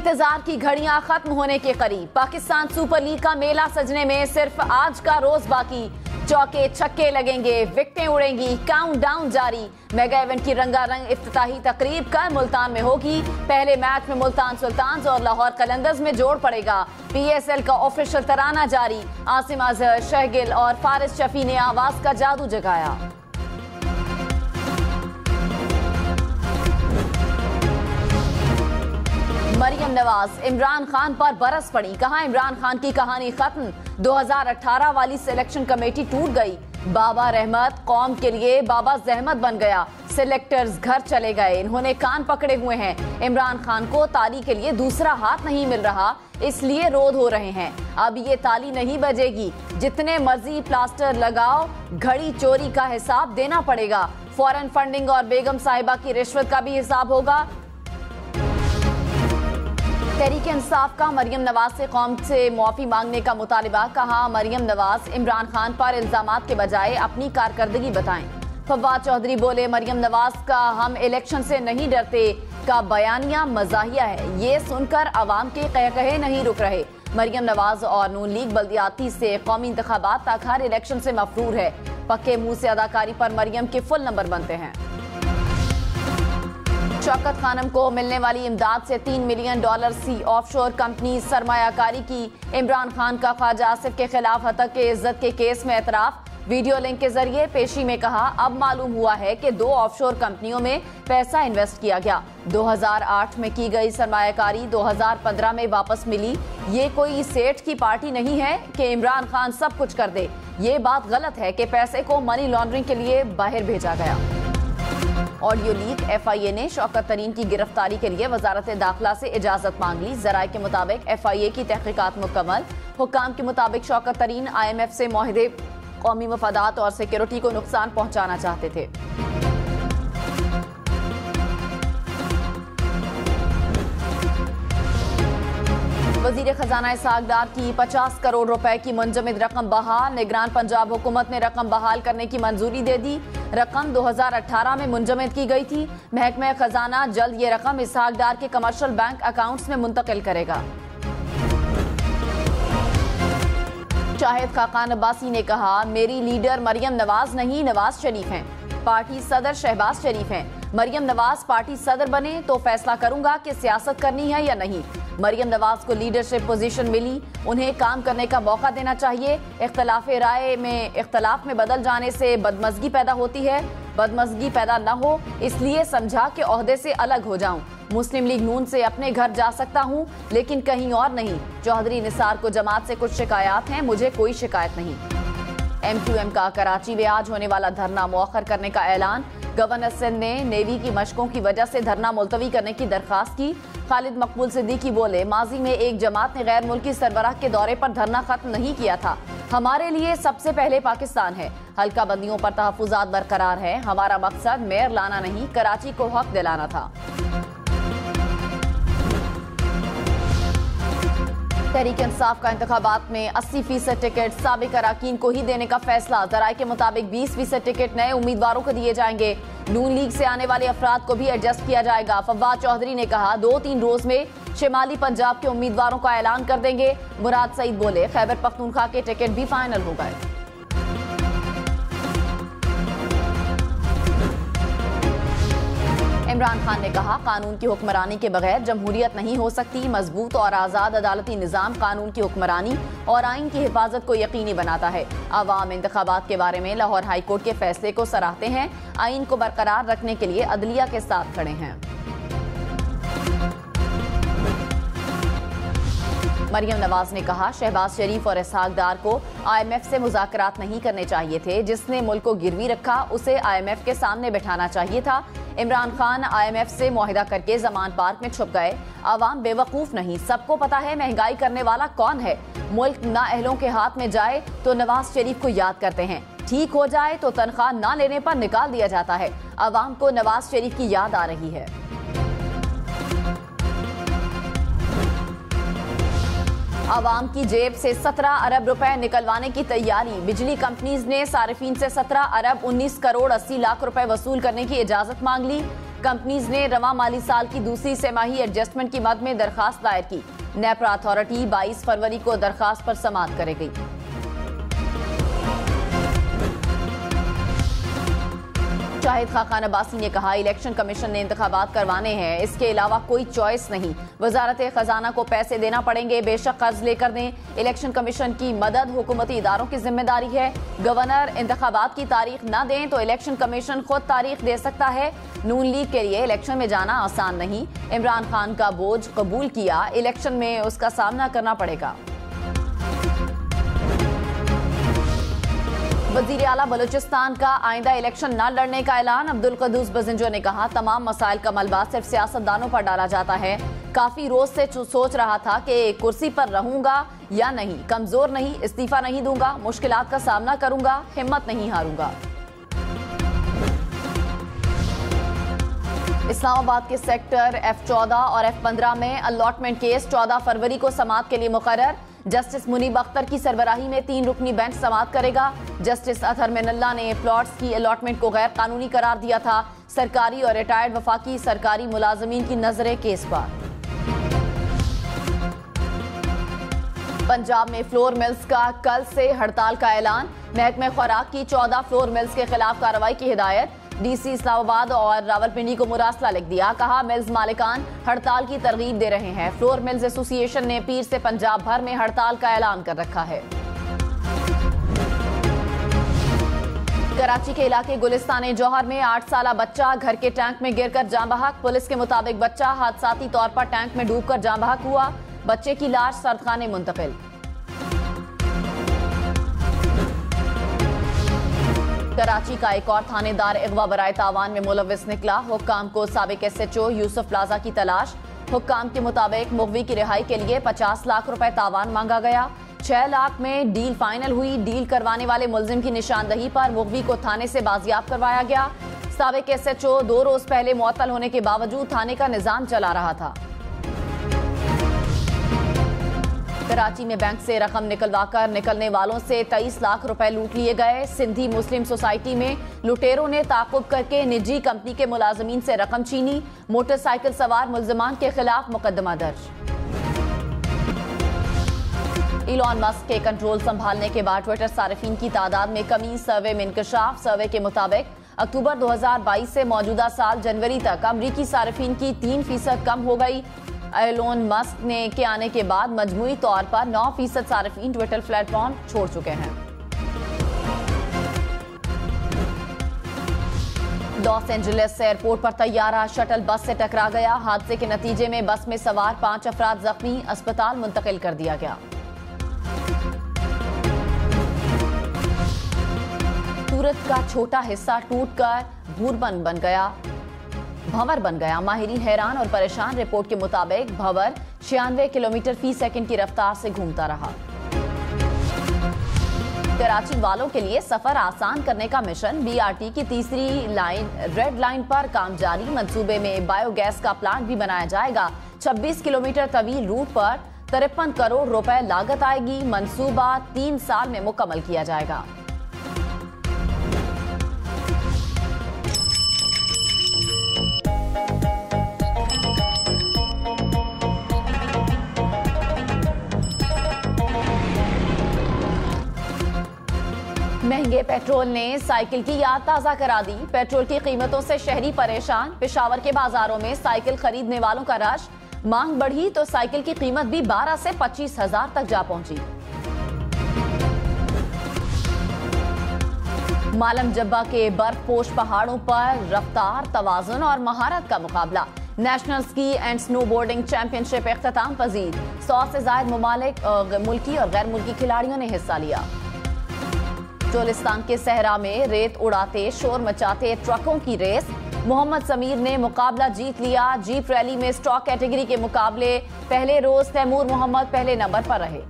इंतजार की घड़ियां खत्म होने के करीब। पाकिस्तान सुपर लीग का मेला सजने में सिर्फ आज का रोज बाकी। चौके छक्के लगेंगे, विकेटें उड़ेंगी, काउंटडाउन जारी। मेगा इवेंट की रंगारंग इफ्तिताही तकरीब कल मुल्तान में होगी। पहले मैच में मुल्तान सुल्तान्स और लाहौर कलंदर्स में जोड़ पड़ेगा। PSL का ऑफिशियल तराना जारी। आसिम अजहर, शहगिल और फारिस शफी ने आवाज का जादू जगाया। मरियम नवाज इमरान खान पर बरस पड़ी। कहा इमरान खान की कहानी खत्म। 2018 वाली सिलेक्शन कमेटी टूट गई। बाबा रहमत कौम के लिए बाबा जहमत बन गया। सिलेक्टर्स घर चले गए। इन्होंने कान पकड़े हुए हैं। इमरान खान को ताली के लिए दूसरा हाथ नहीं मिल रहा, इसलिए रोध हो रहे हैं। अब ये ताली नहीं बजेगी। जितने मर्जी प्लास्टर लगाओ, घड़ी चोरी का हिसाब देना पड़ेगा। फॉरेन फंडिंग और बेगम साहिबा की रिश्वत का भी हिसाब होगा। तहरीक इंसाफ का मरियम नवाज से कौम से मुआफी मांगने का मुतालिबा। कहा मरियम नवाज इमरान खान पर इल्जामात के बजाय अपनी कारकर्दगी बताएं। फवाद चौधरी बोले मरियम नवाज का हम इलेक्शन से नहीं डरते का बयानिया मजाहिया है। ये सुनकर आवाम के कहे नहीं रुक रहे। मरियम नवाज और नून लीग बल्दियाती से कौमी इंतखाबात तक हर इलेक्शन से मफरूर है। पक्के मुंह से अदाकारी पर मरियम के फुल नंबर बनते हैं। शौकत खानम को मिलने वाली इमदाद से $3 मिलियन सी ऑफशोर कंपनी सरमायाकारी की। इमरान खान का ख्वाजा आसिफ के खिलाफ हतक के इज्जत के केस में एतराफ। वीडियो लिंक के जरिए पेशी में कहा अब मालूम हुआ है कि 2 ऑफशोर कंपनियों में पैसा इन्वेस्ट किया गया। 2008 में की गई सरमायाकारी 2015 में वापस मिली। ये कोई सेठ की पार्टी नहीं है कि इमरान खान सब कुछ कर दे। ये बात गलत है कि पैसे को मनी लॉन्ड्रिंग के लिए बाहर भेजा गया। Audio leak. FIA ने शौकत तरीन की गिरफ्तारी के लिए वजारत दाखिला से इजाजत मांग ली। जराये के मुताबिक FIA की तहकीकात मुकम्मल। हुक्काम के मुताबिक शौकत तरीन IMF से मुआहदे, कौमी मफादात और सिक्योरिटी को नुकसान पहुंचाना चाहते थे। वजीर खजाना इसहाक डार की 50 करोड़ रुपए की मुंजमद रकम बहाल। निगरान पंजाब हुकूमत ने रकम बहाल करने की मंजूरी दे दी। रकम 2018 में मुंजमद की गई थी। महकमा खजाना जल्द ये रकम इसहाक डार के कमर्शियल बैंक अकाउंट्स में मुंतकिल करेगा। शाहिद खाकान अब्बासी ने कहा मेरी लीडर मरियम नवाज नहीं, नवाज शरीफ हैं। पार्टी सदर शहबाज शरीफ हैं। मरियम नवाज पार्टी सदर बने तो फैसला करूंगा कि सियासत करनी है या नहीं। मरियम नवाज को लीडरशिप पोजीशन मिली, उन्हें काम करने का मौका देना चाहिए। इख्तलाफ राय में इख्तलाफ में बदल जाने से बदमज़गी पैदा होती है। बदमज़गी पैदा न हो इसलिए समझा कि ओहदे से अलग हो जाऊं। मुस्लिम लीग नून से अपने घर जा सकता हूं लेकिन कहीं और नहीं। चौधरी निसार को जमात से कुछ शिकायत हैं, मुझे कोई शिकायत नहीं। MQM का कराची में आज होने वाला धरना मौखर करने का ऐलान। गवर्नर सिंध ने नेवी की मशकों की वजह से धरना मुलतवी करने की दरखास्त की। खालिद मकबूल सिद्दीकी बोले माजी में एक जमात ने गैर मुल्की सरबराह के दौरे पर धरना खत्म नहीं किया था। हमारे लिए सबसे पहले पाकिस्तान है। हल्का बंदियों पर तहफुजात बरकरार है। हमारा मकसद मेयर लाना नहीं, कराची को हक दिलाना था। तहरीक इंसाफ का इंतखाबात में 80% टिकट साबिक अराकीन को ही देने का फैसला। जराये के मुताबिक 20% टिकट नए उम्मीदवारों को दिए जाएंगे। नून लीग से आने वाले अफराद को भी एडजस्ट किया जाएगा। फवाद चौधरी ने कहा 2-3 रोज में शिमाली पंजाब के उम्मीदवारों का ऐलान कर देंगे। मुराद सईद बोले खैबर पख्तूनख्वा के टिकट भी फाइनल हो गए। इमरान खान ने कहा कानून की हुक्मरानी के बगैर जमहूरियत नहीं हो सकती। मजबूत और आज़ाद अदालती निज़ाम कानून की हुक्मरानी और आइन की हिफाजत को यकीनी बनाता है। आवाम इंतखाबात के बारे में लाहौर हाई कोर्ट के फैसले को सराहते हैं। आइन को बरकरार रखने के लिए अदलिया के साथ खड़े हैं। मरियम नवाज ने कहा शहबाज शरीफ और इसहाक डार को IMF से मुज़ाकरात नहीं करने चाहिए थे। जिसने मुल्क को गिरवी रखा उसे IMF के सामने बैठाना चाहिए था। इमरान खान IMF से मुआहिदा करके जमान पार्क में छुप गए। आवाम बेवकूफ नहीं, सबको पता है महंगाई करने वाला कौन है। मुल्क नाअहलों के हाथ में जाए तो नवाज शरीफ को याद करते हैं, ठीक हो जाए तो तनख्वाह ना लेने पर निकाल दिया जाता है। आवाम को नवाज शरीफ की याद आ रही है। आवाम की जेब से 17 अरब रुपए निकलवाने की तैयारी। बिजली कंपनीज ने सारिफीन से 17 अरब 19 करोड़ 80 लाख रुपए वसूल करने की इजाजत मांग ली। कंपनीज ने रवा माली साल की दूसरी तिमाही एडजस्टमेंट की मद में दरखास्त दायर की। नेपरा अथॉरिटी 22 फरवरी को दरखास्त पर समाअत करेगी। शाहिद खाकान अब्बासी ने कहा, इलेक्शन कमीशन ने इंतखाबात करवाने हैं, इसके अलावा कोई चॉइस नहीं। वजारत खजाना को पैसे देना पड़ेंगे, बेशक कर्ज लेकर दें। इलेक्शन कमीशन की मदद हुकूमती इदारों की जिम्मेदारी है। गवर्नर इंतखाबात की तारीख न दें तो इलेक्शन कमीशन खुद तारीख दे सकता है। नून लीग के लिए इलेक्शन में जाना आसान नहीं। इमरान खान का बोझ कबूल किया, इलेक्शन में उसका सामना करना पड़ेगा। वजीर आला बलूचिस्तान का आइंदा इलेक्शन न लड़ने का ऐलान। अब्दुल कदूस बजिंजो ने कहा, तमाम मसाइल का मलबा सिर्फ सियासतदानों पर डाला जाता है। काफी रोज से सोच रहा था कि कुर्सी पर रहूंगा या नहीं, कमजोर नहीं, इस्तीफा नहीं दूंगा, मुश्किलात का सामना करूंगा, हिम्मत नहीं हारूंगा। इस्लामाबाद के सेक्टर F14 और F15 में अलॉटमेंट केस 14 फरवरी को समाअत के लिए मुकर्रर। जस्टिस मुनीब अख्तर की सरबराही में 3 रुकनी बेंच समाअत करेगा। जस्टिस अतहर मिनल्ला ने प्लॉट्स की अलॉटमेंट को गैर कानूनी करार दिया था। सरकारी और रिटायर्ड वफाकी सरकारी मुलाजमीन की नजरें केस पर। पंजाब में फ्लोर मिल्स का कल से हड़ताल का ऐलान। महकमे खुराक की 14 फ्लोर मिल्स के खिलाफ कार्रवाई की हिदायत। डीसी इस्लामाबाद और रावलपिंडी को मुरासला लिख दिया। कहा, मिल्स मालिकान हड़ताल की तरगीब दे रहे हैं। फ्लोर मिल्स एसोसिएशन ने पीर से पंजाब भर में हड़ताल का ऐलान कर रखा है। कराची के इलाके गुलिस्तान जौहर में 8 साला बच्चा घर के टैंक में गिरकर जाँ बहक। पुलिस के मुताबिक बच्चा हादसाती तौर पर टैंक में डूबकर जाँ बहक हुआ। बच्चे की लाश सर्दखाने मुंतकिल। कराची का एक और थानेदार अगवा बराए तावान में मुलविस निकला। हुक्काम को साबिक SHO यूसुफ प्लाजा की तलाश। हुक्काम के मुताबिक मुगवी की रिहाई के लिए 50 लाख रुपए तावान मांगा गया। 6 लाख में डील फाइनल हुई। डील करवाने वाले मुलजिम की निशानदही पर मुगवी को थाने से बाजियाब करवाया गया। साबिक SHO 2 रोज पहले मुअत्तल होने के बावजूद थाने का निजाम चला रहा था। कराची में बैंक से रकम निकलवाकर निकलने वालों से 23 लाख रुपए लूट लिए गए। सिंधी मुस्लिम सोसाइटी में लुटेरों ने ताक़ुब करके निजी कंपनी के मुलाजमीन से रकम छीनी। मोटरसाइकिल सवार मुल्जिमान के खिलाफ मुकदमा दर्ज। इलॉन मस्क के कंट्रोल संभालने के बाद ट्विटर सारिफीन की तादाद में कमी। सर्वे में इंकशाफ। सर्वे के मुताबिक अक्टूबर 2022 से मौजूदा साल जनवरी तक अमरीकी सारिफीन की 3% कम हो गई। एलोन मस्क के आने के बाद मजमूई तौर पर 9% सारिफीन ट्विटर प्लेटफॉर्म छोड़ चुके हैं। लॉस एंजलिस एयरपोर्ट पर तैयारा शटल बस से टकरा गया। हादसे के नतीजे में बस में सवार 5 अफराद जख्मी, अस्पताल मुंतकिल कर दिया गया। सूरत का छोटा हिस्सा टूटकर भंवर बन गया। माहिरीन हैरान और परेशान। रिपोर्ट के मुताबिक भंवर 96 किलोमीटर फी सेकंड की रफ्तार से घूमता रहा। कराची वालों के लिए सफर आसान करने का मिशन। BRT की तीसरी लाइन रेड लाइन पर काम जारी। मंसूबे में बायोगैस का प्लांट भी बनाया जाएगा। 26 किलोमीटर तवील रूट पर 53 करोड़ रुपए लागत आएगी। मंसूबा 3 साल में मुकम्मल किया जाएगा। महंगे पेट्रोल ने साइकिल की याद ताजा करा दी। पेट्रोल की कीमतों से शहरी परेशान। पेशावर के बाजारों में साइकिल खरीदने वालों का रश। मांग बढ़ी तो साइकिल की कीमत भी 12 से 25 हजार तक जा पहुंची। मालम जब्बा के बर्फपोश पहाड़ों पर रफ्तार, तवाज़ुन और महारत का मुकाबला। National ski and snowboarding championship इख्तिताम पजीर। 100 से ज्यादा मुमालिक मुल्की और गैर मुल्की खिलाड़ियों ने हिस्सा लिया। चोलिस्तान के सहरा में रेत उड़ाते शोर मचाते ट्रकों की रेस। मोहम्मद समीर ने मुकाबला जीत लिया। जीप रैली में स्टॉक कैटेगरी के मुकाबले पहले रोज तैमूर मोहम्मद पहले नंबर पर रहे।